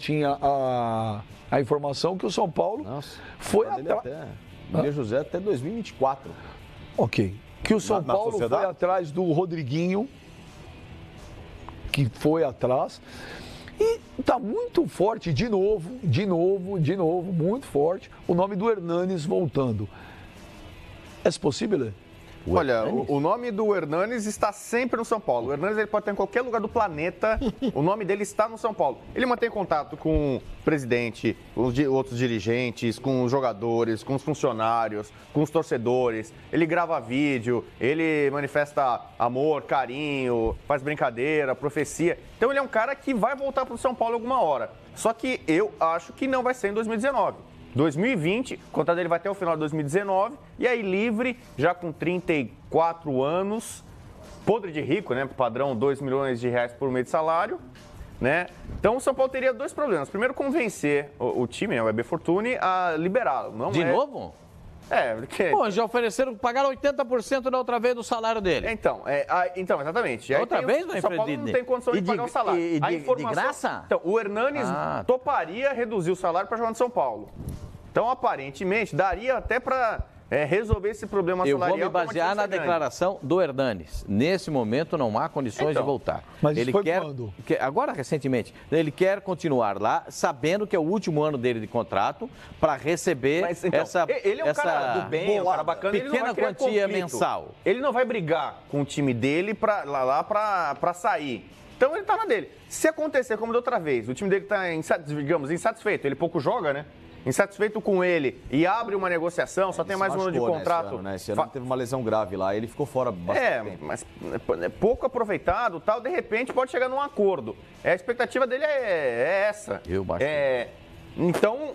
tinha a informação que o São Paulo foi atrás. Maria José até 2024. Ok. Que o São Paulo foi atrás do Rodriguinho, que foi atrás. E está muito forte, de novo, muito forte, o nome do Hernanes voltando. É possível? Olha, o nome do Hernanes está sempre no São Paulo. O Hernanes ele pode estar em qualquer lugar do planeta, o nome dele está no São Paulo. Ele mantém contato com o presidente, com os outros dirigentes, com os jogadores, com os funcionários, com os torcedores. Ele grava vídeo, ele manifesta amor, carinho, faz brincadeira, profecia. Então ele é um cara que vai voltar para o São Paulo alguma hora. Só que eu acho que não vai ser em 2019. 2020, o contrato dele vai até o final de 2019, e aí livre, já com 34 anos, podre de rico, né? Padrão R$2 milhões por mês de salário, né? Então o São Paulo teria dois problemas. Primeiro, convencer o time, né, o EB Fortuni, a liberá-lo. De novo? Porque... Pô, já ofereceram, pagaram 80% da outra vez do salário dele. Então, exatamente. Outra vez, o São Paulo não tem condição de pagar o salário. De graça? Então, o Hernanes toparia reduzir o salário para jogar no São Paulo. Então, aparentemente, daria até para resolver esse problema salarial. Eu vou me basear na declaração do Hernanes. Nesse momento, não há condições de voltar. Mas ele foi quer, quando? agora, recentemente, ele quer continuar lá, sabendo que é o último ano dele de contrato, para receber essa ele é um cara do bem, um cara bacana, pequena quantia mensal. Ele não vai brigar com o time dele para sair. Então, ele está na dele. Se acontecer como da outra vez, o time dele está, insatisfeito, ele pouco joga, né? Insatisfeito com ele e abre uma negociação, só tem mais um ano de contrato. Esse ano teve uma lesão grave lá, ele ficou fora bastante tempo. Mas pouco aproveitado, tal, de repente pode chegar num acordo. A expectativa dele é essa. Então,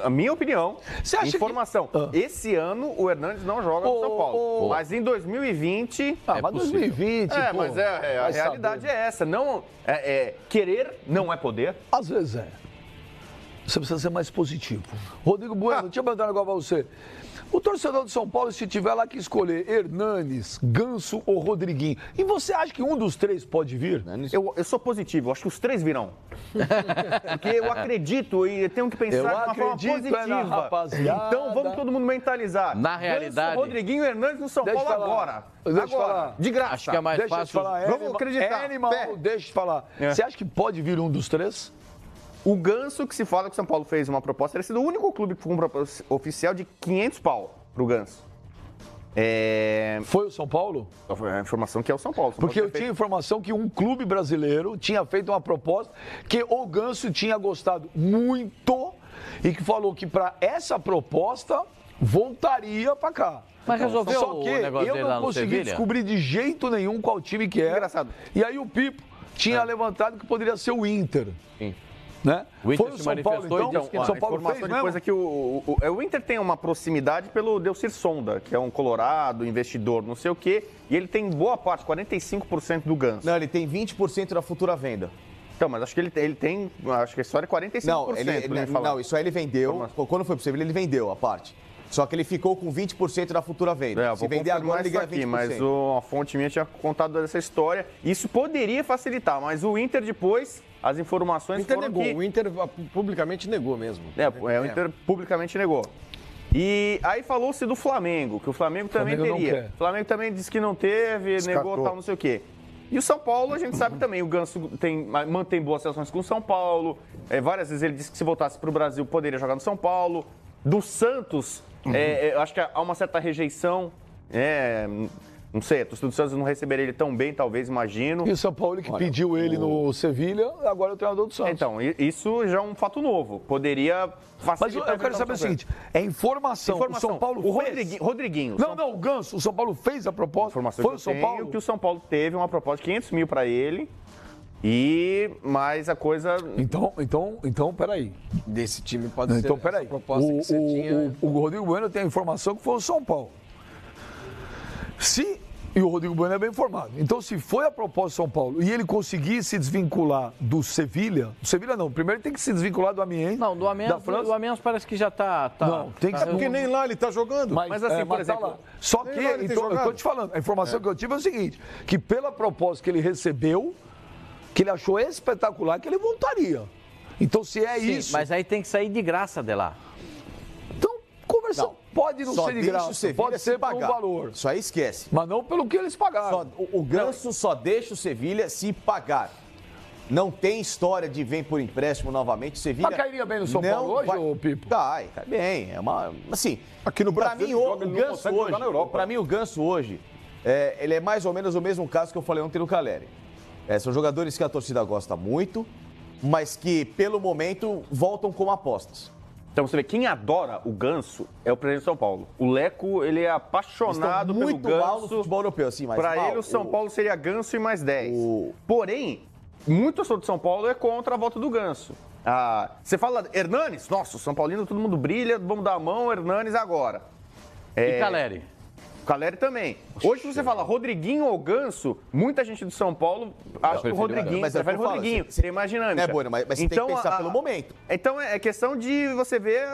a minha opinião, informação, esse ano o Hernanes não joga no São Paulo, mas em 2020... mas 2020, mas a realidade é essa, não, querer não é poder. Às vezes Você precisa ser mais positivo. Rodrigo Bueno, deixa eu perguntar um negócio pra você. O torcedor de São Paulo, se tiver lá que escolher Hernanes, Ganso ou Rodriguinho, e você acha que um dos três pode vir? Eu sou positivo, acho que os três virão. Porque eu acredito e tenho que pensar de uma forma positiva. Rapaziada. Então vamos todo mundo mentalizar. Na realidade... Ganso, Rodriguinho e Hernanes no São Paulo agora. Deixa eu falar. De graça. Acho que é mais fácil. Vamos acreditar. Deixa eu falar. Você acha que pode vir um dos três? O Ganso, que se fala que o São Paulo fez uma proposta, ele é o único clube que foi uma proposta oficial de 500 pau pro Ganso. Foi o São Paulo? A informação que é o São Paulo. Porque eu tinha informação que um clube brasileiro tinha feito uma proposta que o Ganso tinha gostado muito e que falou que para essa proposta voltaria para cá. Mas resolveu Só que o negócio eu dele lá não no consegui Sevilha? descobrir de jeito nenhum qual time que era. Engraçado. E aí o Pipo tinha levantado que poderia ser o Inter. Sim. Né? O Inter foi o se São Paulo, manifestou então? e disse que O não. São Paulo informação fez depois mesmo? é que o Inter tem uma proximidade pelo Delcir Sonda, que é um colorado, investidor, não sei o quê, e ele tem boa parte, 45% do Ganso. Não, ele tem 20% da futura venda. Então, mas acho que ele tem, acho que a história é 45%. Não, isso aí ele vendeu, quando foi possível ele vendeu a parte. Só que ele ficou com 20% da futura venda. Se vender agora, ele ganha 20%. Mas a fonte minha tinha contado essa história. Isso poderia facilitar, mas o Inter depois, as informações o Inter foram negou. que... O Inter publicamente negou mesmo. O Inter publicamente negou. E aí falou-se do Flamengo, que o Flamengo também teria. O Flamengo também disse que não teve, negou tal, não sei o quê. E o São Paulo, a gente sabe também, o Ganso mantém boas relações com o São Paulo. Várias vezes ele disse que se voltasse para o Brasil poderia jogar no São Paulo. Do Santos... acho que há uma certa rejeição, não sei, a torcida do Santos não receberia ele tão bem, talvez, imagino. E o São Paulo que pediu ele no Sevilha, agora é o treinador do Santos. Então, isso já é um fato novo, poderia facilitar. Mas eu quero saber o seguinte, informação. O São Paulo fez... Rodriguinho. Não, o Ganso, o São Paulo fez a proposta, foi o São Paulo? Que o São Paulo teve uma proposta de 500 mil para ele. Mas a coisa... Então, peraí. Desse time pode ser então, peraí. Proposta que você tinha... O Rodrigo Bueno tem a informação que foi o São Paulo. E o Rodrigo Bueno é bem informado. Então, se foi a proposta do São Paulo e ele conseguir se desvincular do Sevilha... Do Sevilha não, primeiro ele tem que se desvincular do Amiens. Não, do Amiens parece que já está... Não, tem que... Porque nem lá ele está jogando. Mas assim, por exemplo... Tá só que, então, eu estou te falando, a informação que eu tive é o seguinte, que pela proposta que ele recebeu, que ele achou espetacular, que ele voltaria. Então, se é Sim, isso... mas aí tem que sair de graça de lá. Então, conversa pode não só ser de deixa o graça, Sevilha pode se ser por um pagar. valor. Isso aí esquece. Mas não pelo que eles pagaram. O Ganso só deixa o Sevilha se pagar. Não tem história de vem por empréstimo novamente. O Sevilha Mas cairia bem no São Paulo hoje, ô Pipo? Cai bem. É uma, assim, Aqui no pra Brasil, mim, ele não consegue jogar na Europa. Pra mim, o Ganso hoje, ele é mais ou menos o mesmo caso que eu falei ontem no Caleri. São jogadores que a torcida gosta muito, mas que, pelo momento, voltam como apostas. Então você vê, quem adora o Ganso é o presidente de São Paulo. O Leco, ele é apaixonado pelo muito mal no Ganso. futebol europeu, assim, mas Para mal. ele, o São Paulo seria Ganso e mais 10. O- Porém, muito torcedor de São Paulo é contra a volta do Ganso. Você fala, Hernanes? Nossa, o São Paulino, todo mundo brilha, vamos dar a mão, Hernanes agora. E Caleri? Caleri também. Hoje você fala Rodriguinho ou Ganso, muita gente do São Paulo acha que o Rodriguinho, mas é o que prefere eu o falo, Rodriguinho, você- seria mais dinâmica. É, Bueno, mas você tem que pensar pelo momento. Então é questão de você ver,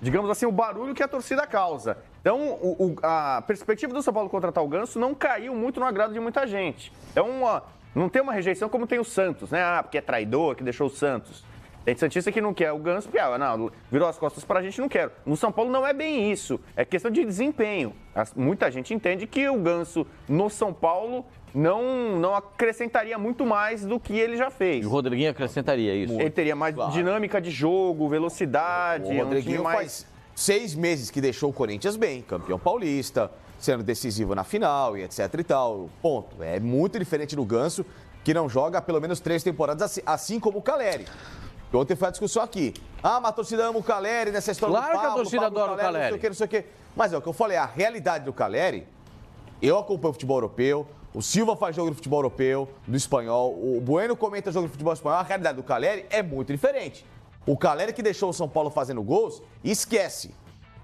digamos assim, o barulho que a torcida causa. Então a perspectiva do São Paulo contratar o Ganso não caiu muito no agrado de muita gente. Então não tem uma rejeição como tem o Santos, né? Porque é traidor, que deixou o Santos. Tem santista que não quer o Ganso, porque não, virou as costas pra gente, não quero. No São Paulo não é bem isso, é questão de desempenho. Muita gente entende que o Ganso no São Paulo não acrescentaria muito mais do que ele já fez. E o Rodriguinho acrescentaria isso. Ele teria mais dinâmica de jogo, velocidade. O Rodriguinho mais... faz 6 meses que deixou o Corinthians bem, campeão paulista, sendo decisivo na final e etc e tal. Ponto. É muito diferente do Ganso, que não joga há pelo menos 3 temporadas, assim como o Caleri. Ontem foi a discussão aqui. Mas a torcida ama o Caleri nessa história Claro do Pablo, que a torcida adora o Caleri. Não sei o que. Mas é o que eu falei, a realidade do Caleri, eu acompanho o futebol europeu, o Silva faz jogo de futebol europeu, do espanhol, o Bueno comenta jogo de futebol espanhol, a realidade do Caleri é muito diferente. O Caleri que deixou o São Paulo fazendo gols, esquece.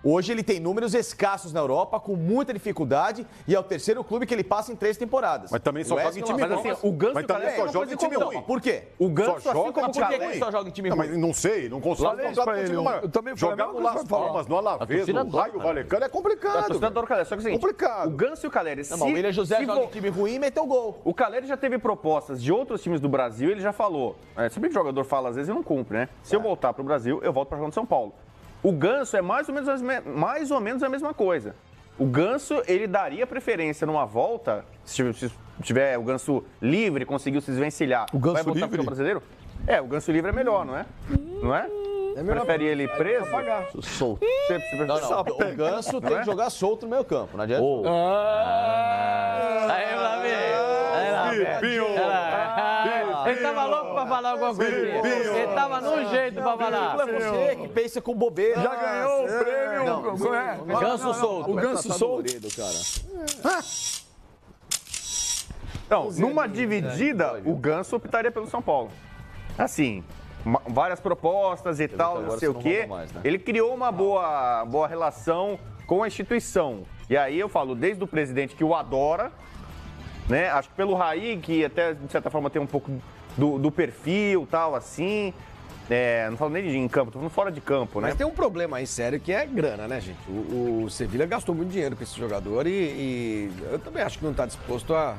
Hoje ele tem números escassos na Europa, com muita dificuldade, e é o terceiro clube que ele passa em 3 temporadas. Mas também só joga em time Mas ruim. assim, o Ganso Mas e o também Caleri só é uma joga coisa em time comum. ruim. Por quê? O Ganso, Só assim joga como o em time Caleri... ruim. Só joga em time Não, ruim. mas não sei, não consigo Falei isso pra ele, eu também falei a Jogar mesma no coisa Las que eu ia Palmas, no A Alavés, torcida no adora, Raio cara. Valecano, é A complicado. torcida adora o Caleri. Só que é o seguinte, Complicado. o Ganso e o Caleri... Não, mas o William José joga em time ruim e meteu gol. O Caleri já teve propostas de outros times do Brasil, ele já falou. Se bem que o jogador fala às vezes e não cumpre, né? Se eu voltar para o Brasil, eu volto para jogar no São Paulo. O Ganso é mais ou menos a mesma coisa. O Ganso, ele daria preferência numa volta, se tiver o Ganso livre, conseguiu se desvencilhar. O Ganso vai voltar livre? pro brasileiro? O Ganso livre é melhor, não é? Não é? Prefere ele preso? Solto. Não. O Ganso tem que jogar solto no meio campo, não adianta. Aí, Flamengo. Ele tava louco pra falar alguma coisa. Ele tava num jeito pra falar. É você que pensa com bobeira. Já ganhou o prêmio. Como é? Ganso solto. O Ganso solto. Não, numa dividida, o Ganso optaria pelo São Paulo. Assim, várias propostas e tal, agora não sei você o não quê. rouba mais, né? Ele criou uma boa relação com a instituição. E aí eu falo, desde o presidente que o adora, né? Acho que pelo Raí, que até de certa forma tem um pouco do perfil tal, assim. Não falo nem de em campo, tô falando fora de campo, né? Mas tem um problema aí sério que é grana, né, gente? O Sevilha gastou muito dinheiro com esse jogador e eu também acho que não tá disposto a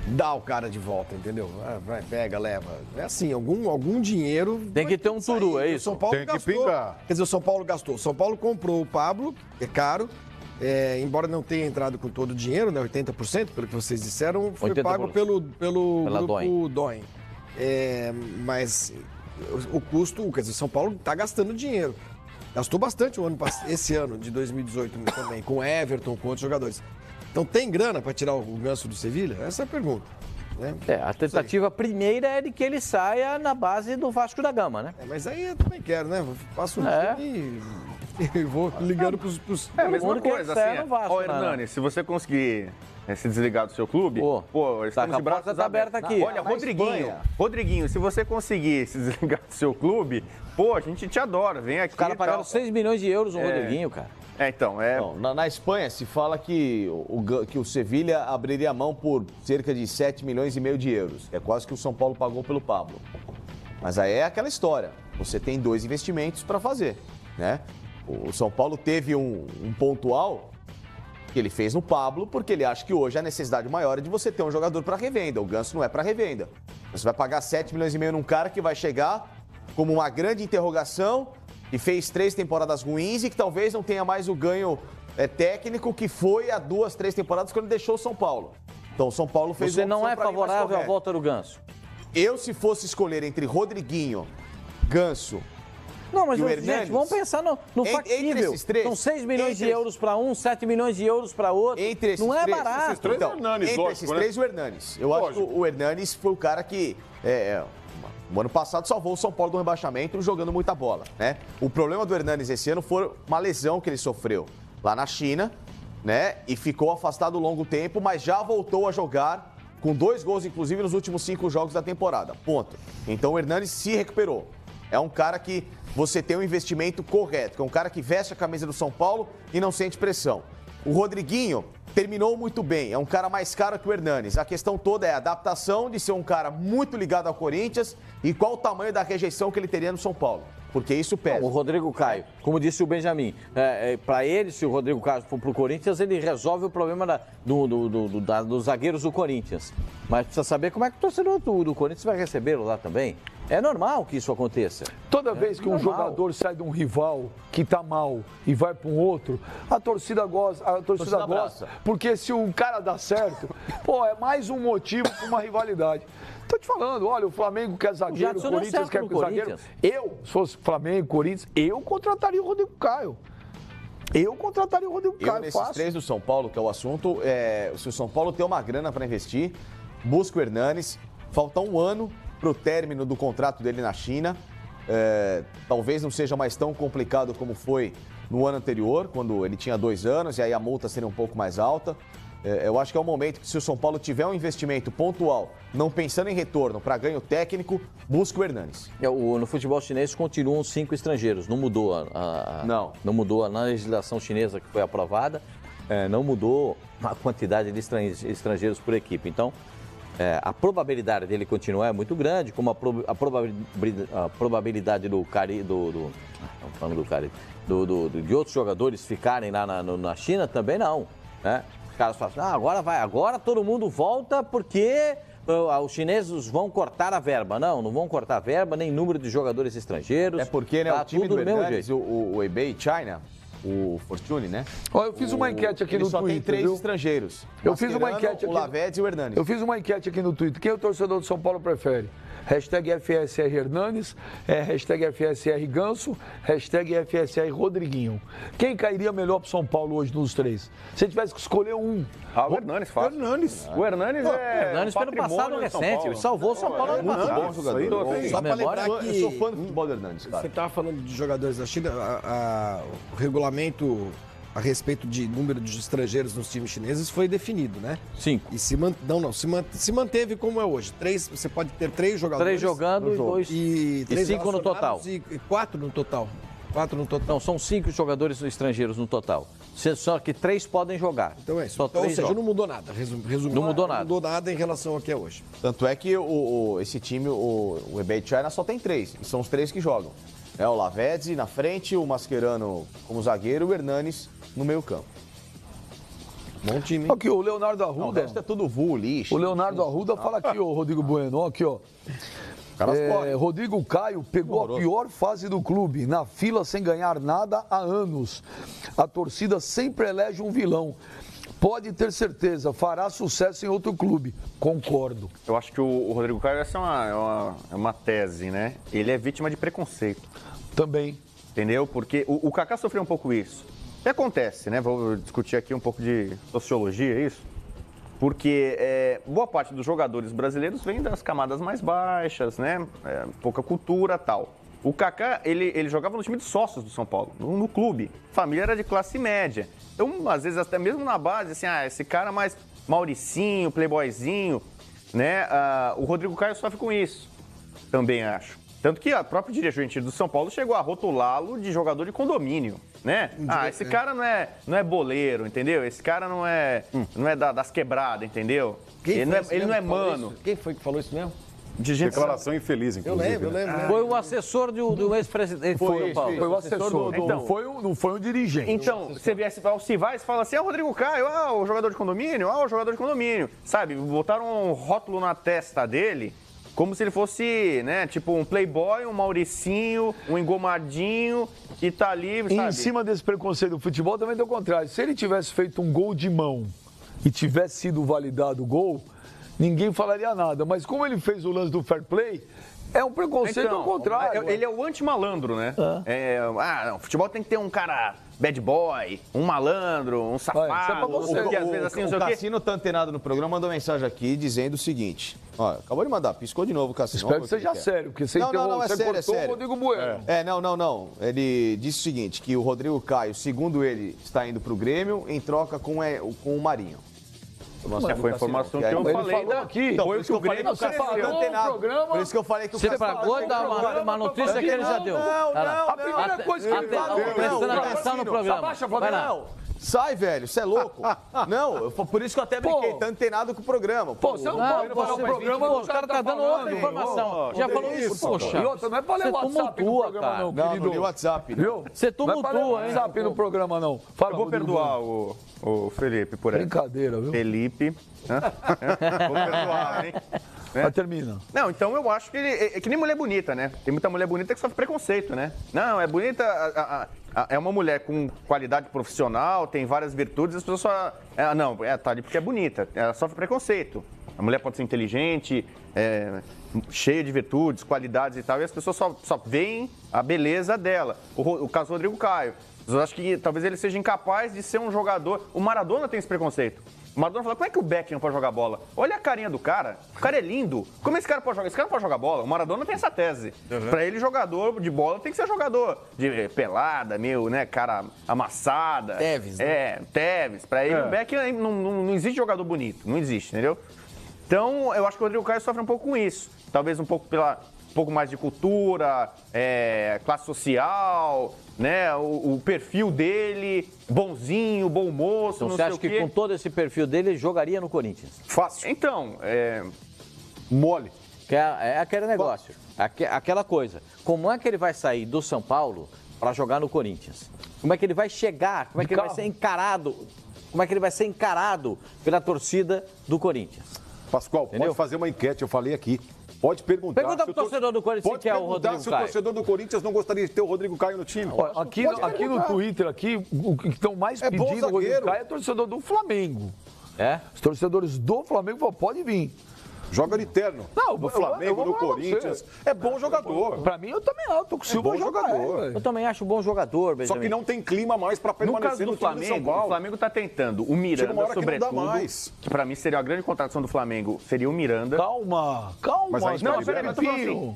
dar o cara de volta, entendeu? Vai, pega, leva. É assim, algum dinheiro... Tem que ter um turu, é O isso? São Paulo Tem que gastou. pingar. Quer dizer, o São Paulo gastou. O São Paulo comprou o Pablo, é caro. Embora não tenha entrado com todo o dinheiro, né, 80%, pelo que vocês disseram, foi 80%. pago pelo Pela grupo Doin. Mas o custo, quer dizer, o São Paulo está gastando dinheiro. Gastou bastante esse ano de 2018 também, com Everton, com outros jogadores. Então tem grana para tirar o Ganso do Sevilha? Essa é a pergunta. Né? A tentativa primeira é de que ele saia na base do Vasco da Gama, né? Mas aí eu também quero, né? Faço um time e vou ligando pros... É a mesma mundo quer coisa, que saia assim. no Vasco, Ó, né? Hernani, se você conseguir se desligar do seu clube, estamos a de porta braços tá aberta abertos. aqui. Olha, Na Rodriguinho, Espanha. Rodriguinho, se você conseguir se desligar do seu clube, a gente te adora, vem aqui. Os caras e pagaram tal. 6 milhões de euros no Rodriguinho, cara. Não, na Espanha se fala que o Sevilha abriria a mão por cerca de 7 milhões e meio de euros. É quase que o São Paulo pagou pelo Pablo. Mas aí é aquela história. Você tem 2 investimentos para fazer, né? O São Paulo teve um pontual que ele fez no Pablo, porque ele acha que hoje a necessidade maior é de você ter um jogador para revenda. O Ganso não é para revenda. Você vai pagar 7 milhões e meio num cara que vai chegar como uma grande interrogação, que fez 3 temporadas ruins e que talvez não tenha mais o ganho técnico que foi há 2, 3 temporadas quando ele deixou o São Paulo. Então o São Paulo fez Você não é favorável à volta do Ganso? Eu, se fosse escolher entre Rodriguinho, Ganso... Não, mas, e o gente, Hernanes, vamos pensar no factível. entre esses três, São 6 milhões de euros para um, 7 milhões de euros para outro. Entre esses não é três, barato. Esses três, Então, Hernanes, entre lógico, esses né? três, o Hernanes. Eu acho que o Hernanes foi o cara que... o ano passado salvou o São Paulo do rebaixamento jogando muita bola, né? O problema do Hernanes esse ano foi uma lesão que ele sofreu lá na China, né? E ficou afastado longo tempo, mas já voltou a jogar com 2 gols, inclusive, nos últimos 5 jogos da temporada. Ponto. Então o Hernanes se recuperou. É um cara que você tem um investimento correto, que é um cara que veste a camisa do São Paulo e não sente pressão. O Rodriguinho terminou muito bem, é um cara mais caro que o Hernanes. A questão toda é a adaptação de ser um cara muito ligado ao Corinthians e qual o tamanho da rejeição que ele teria no São Paulo. Porque isso pesa. Não, o Rodrigo Caio, como disse o Benjamin, para ele, se o Rodrigo Caio for para o Corinthians, ele resolve o problema dos zagueiros do Corinthians. Mas precisa saber como é que o torcedor do Corinthians vai recebê-lo lá também. É normal que isso aconteça. Toda vez que um jogador sai de um rival que tá mal e vai para um outro, a torcida gosta, gosta, porque se o cara dá certo, pô, é mais um motivo para uma rivalidade. Tô te falando, olha, o Flamengo quer zagueiro, o Corinthians quer zagueiro. Eu, se fosse Flamengo, Corinthians, eu contrataria o Rodrigo Caio. Eu contrataria o Rodrigo Caio, nesses fácil. 3 do São Paulo, que é o assunto, se o São Paulo tem uma grana para investir, busca o Hernanes, falta 1 ano para o término do contrato dele na China. Talvez não seja mais tão complicado como foi no ano anterior, quando ele tinha 2 anos, e aí a multa seria um pouco mais alta. Eu acho que é o momento que, se o São Paulo tiver um investimento pontual, não pensando em retorno para ganho técnico, busca o Hernanes. No futebol chinês continuam 5 estrangeiros, não mudou não mudou na legislação chinesa que foi aprovada, não mudou a quantidade de estrangeiros por equipe. Então, a probabilidade dele continuar é muito grande, como a probabilidade do Cari, de outros jogadores ficarem lá na China também não, né? Os caras falam, agora todo mundo volta porque os chineses vão cortar a verba. Não vão cortar a verba, nem número de jogadores estrangeiros. É porque, né, tá o time tudo do Hernanes, mesmo o eBay China, o Fortune, né? Ó, eu fiz uma enquete aqui no Twitter, só tem 3 estrangeiros. Eu fiz uma enquete aqui. O Lavedes e o Hernanes. Eu fiz uma enquete aqui no Twitter. Quem o torcedor do São Paulo prefere? Hashtag FSR Hernanes, hashtag FSR Ganso, hashtag FSR Rodriguinho. Quem cairia melhor pro São Paulo hoje dos 3? Se tivesse que escolher um. O Hernanes, fácil. O Hernanes O Hernanes pelo passado recente, ele salvou o São Paulo ano passado. Bom jogador. Só para lembrar que... Eu sou fã do futebol do Hernanes, cara. Você estava falando de jogadores da China, o regulamento a respeito de número de estrangeiros nos times chineses foi definido, né? 5. E se manteve como é hoje. 3, você pode ter 3 jogadores. 3 jogando e 5 no total. E 4 no total. 4 no total. Não, são 5 jogadores estrangeiros no total. Só que 3 podem jogar. Então é isso. Só Então, ou 3 seja, jogam. não mudou nada. Resumindo, Não mudou nada. Não mudou nada em relação ao que é hoje. Tanto é que esse time, o eBay China, só tem 3. E são os 3 que jogam. O Lavedes na frente, o Mascherano como zagueiro e o Hernanes no meio campo. Bom time, hein? Aqui, o Leonardo Não, o Arruda. resto é tudo vulgo, lixo. O Leonardo Arruda fala aqui, ó, Rodrigo Bueno, aqui, ó. Rodrigo Caio pegou a pior fase do clube, na fila sem ganhar nada há anos. A torcida sempre elege um vilão. Pode ter certeza, fará sucesso em outro clube. Concordo. Eu acho que o Rodrigo Caio, essa é uma tese, né? Ele é vítima de preconceito. Também. Entendeu? Porque o Kaká sofreu um pouco isso. O que acontece, né? Vou discutir aqui um pouco de sociologia, isso. Porque boa parte dos jogadores brasileiros vem das camadas mais baixas, né? Pouca cultura e tal. O Kaká, ele jogava no time de sócios do São Paulo, no clube. A família era de classe média. Então, às vezes, até mesmo na base, assim, esse cara mais Mauricinho, playboyzinho, né? O Rodrigo Caio sofre com isso, também acho. Tanto que a própria dirigente do São Paulo chegou a rotulá-lo de jogador de condomínio, né? Esse cara não é boleiro, entendeu? Esse cara não é das quebradas, entendeu? Ele não é mano. Quem foi que falou isso mesmo? Declaração infeliz, inclusive. Eu lembro. Foi o assessor do ex-presidente do São Paulo. Foi o assessor, não foi um dirigente. Então, você viesse para o Civais e fala assim, o Rodrigo Caio, o jogador de condomínio, o jogador de condomínio. Sabe, botaram um rótulo na testa dele como se ele fosse, né, tipo um playboy, um Mauricinho, um engomadinho, que tá ali, sabe? E em cima desse preconceito do futebol também tem o contrário. Se ele tivesse feito um gol de mão e tivesse sido validado o gol, ninguém falaria nada. Mas como ele fez o lance do fair play, é um preconceito ao contrário. Ele é o anti-malandro, né? Não, o futebol tem que ter um cara bad boy, um malandro, um safado, não sei o que, às vezes assim, não sei o quê. O Cassino tá antenado no programa, mandou mensagem aqui dizendo o seguinte. Ó, acabou de mandar, piscou de novo o Cassino. Espero que seja sério, porque você não, é sério, cortou o Rodrigo Bueno. Não. Ele disse o seguinte, que o Rodrigo Caio, segundo ele, está indo pro Grêmio em troca com o Marinho. Foi a informação que eu falei aqui. Então, por isso que eu falei que o Cassino tá antenado. Por isso que eu falei que o Cassino... Você pagou dar uma notícia que ele já deu. Não. A primeira coisa que ele falou... Prestando atenção no programa. Sai, velho, você é louco. Não, por isso que eu até brinquei, tá antenado com o programa. Pô, você não pode falar o programa, os caras tá dando outra informação. Já falou isso, poxa. E outra, não é pra ler WhatsApp no programa, não, querido. Não, não WhatsApp, viu? Você tumultua, hein? Não é WhatsApp no programa, não. Eu vou perdoar o Felipe por essa. Brincadeira, viu? Felipe. Vou perdoar, hein? Mas termina. Não, então eu acho que é que nem mulher bonita, né? Tem muita mulher bonita que sofre preconceito, né? Não, é bonita, é uma mulher com qualidade profissional, tem várias virtudes, as pessoas só... tá ali porque é bonita, ela sofre preconceito. A mulher pode ser inteligente, cheia de virtudes, qualidades e tal, e as pessoas só veem a beleza dela. O caso do Rodrigo Caio. Eu acho que talvez ele seja incapaz de ser um jogador... O Maradona tem esse preconceito. O Maradona fala, como é que o Beckham pode jogar bola? Olha a carinha do cara, o cara é lindo. Como esse cara pode jogar? Esse cara não pode jogar bola. O Maradona tem essa tese. Pra ele, jogador de bola tem que ser jogador de pelada, cara amassada. Tevez, né? Tevez. Pra ele, o Beckham não existe jogador bonito. Não existe, entendeu? Então, eu acho que o Rodrigo Caio sofre um pouco com isso. Talvez um pouco mais de cultura, classe social, né? O perfil dele, bonzinho, bom moço, então, não você sei acha que com todo esse perfil dele, ele jogaria no Corinthians? Fácil. Então, mole. É aquele negócio, aquela coisa. Como é que ele vai sair do São Paulo para jogar no Corinthians? Como é que ele vai chegar? Como é que ele vai ser encarado? Como é que ele vai ser encarado pela torcida do Corinthians? Pascoal, pode fazer uma enquete, eu falei aqui. Pode perguntar. Pergunta pro torcedor do Corinthians se quer o Rodrigo Caio. Se o torcedor do Corinthians não gostaria de ter o Rodrigo Caio no time. Aqui no Twitter, o que estão mais pedindo o Rodrigo Caio é torcedor do Flamengo. Os torcedores do Flamengo falam, pode vir. Joga de terno. No Flamengo, no Corinthians. É bom jogador. Pra mim, eu também acho. Tô com o Silva jogador. Eu também acho bom jogador, Benjamin. Só que não tem clima mais pra permanecer no time de São Paulo. O Flamengo tá tentando. O Miranda, sobretudo, que pra mim seria a grande contratação do Flamengo, seria o Miranda. Calma.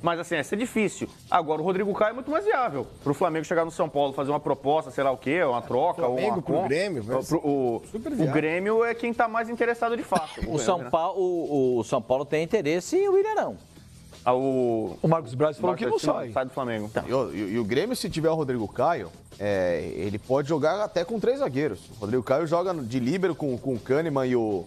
Mas assim, essa é difícil. Agora, o Rodrigo Caio é muito mais viável. Pro Flamengo chegar no São Paulo, fazer uma proposta, sei lá o quê, uma troca, ou uma... pro Grêmio. O Grêmio é quem tá mais interessado de fato. O São Paulo tem interesse e o Ilharão. O Marcos Braz falou que não sai. Sai do Flamengo. Tá. E o Grêmio, se tiver o Rodrigo Caio, ele pode jogar até com 3 zagueiros. O Rodrigo Caio joga de líbero com o Kahneman e o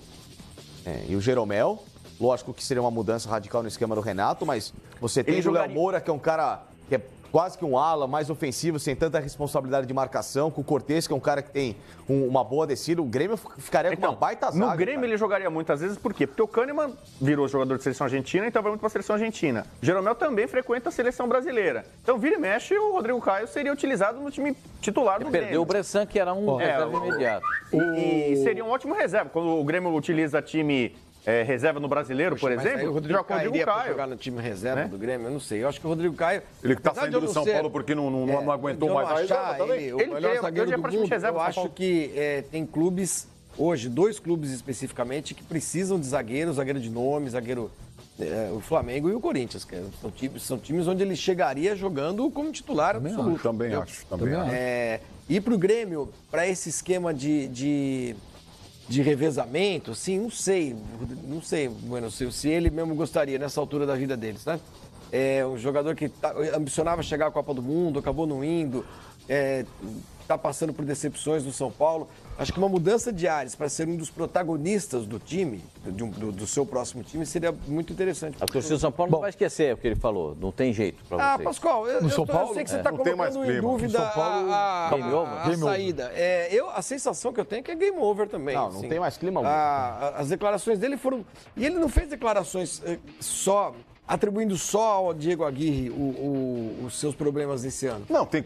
Jeromel. Lógico que seria uma mudança radical no esquema do Renato, mas você tem o Léo Moura, que é um cara que é quase que um ala, mais ofensivo, sem tanta responsabilidade de marcação, com o Cortez, que é um cara que tem uma boa descida. O Grêmio ficaria com uma baita zaga. No Grêmio ele jogaria muitas vezes, por quê? Porque o Kahneman virou jogador de seleção argentina, então vai muito para a seleção argentina. O Jeromel também frequenta a seleção brasileira. Então, vira e mexe, o Rodrigo Caio seria utilizado no time titular do Grêmio. Perdeu o Bressan, que era um reserva imediato. E seria um ótimo reserva. Quando o Grêmio utiliza time... reserva no Brasileiro, por exemplo, o Rodrigo Caio iria pra jogar no time reserva do Grêmio, eu não sei. Eu acho que o Rodrigo Caio... Ele que tá saindo do São Paulo porque não aguentou mais a reserva também. O melhor zagueiro do mundo, eu acho que tem clubes, hoje, 2 clubes especificamente, que precisam de zagueiro de nome, o Flamengo e o Corinthians, que são times onde ele chegaria jogando como titular absoluto. Também acho. E pro Grêmio, para esse esquema de revezamento, assim, não sei, Bueno, se ele mesmo gostaria nessa altura da vida deles, né? É um jogador que ambicionava chegar à Copa do Mundo, acabou não indo, está passando por decepções no São Paulo. Acho que uma mudança de ares para ser um dos protagonistas do time, do seu próximo time, seria muito interessante. A torcida do São Paulo não vai esquecer o que ele falou, não tem jeito para vocês. Pascoal, eu sei que você está colocando em dúvida a saída. A sensação que eu tenho é que é game over também. Não tem mais clima. As declarações dele foram... E ele não fez declarações só atribuindo só ao Diego Aguirre os seus problemas desse ano? Não, tem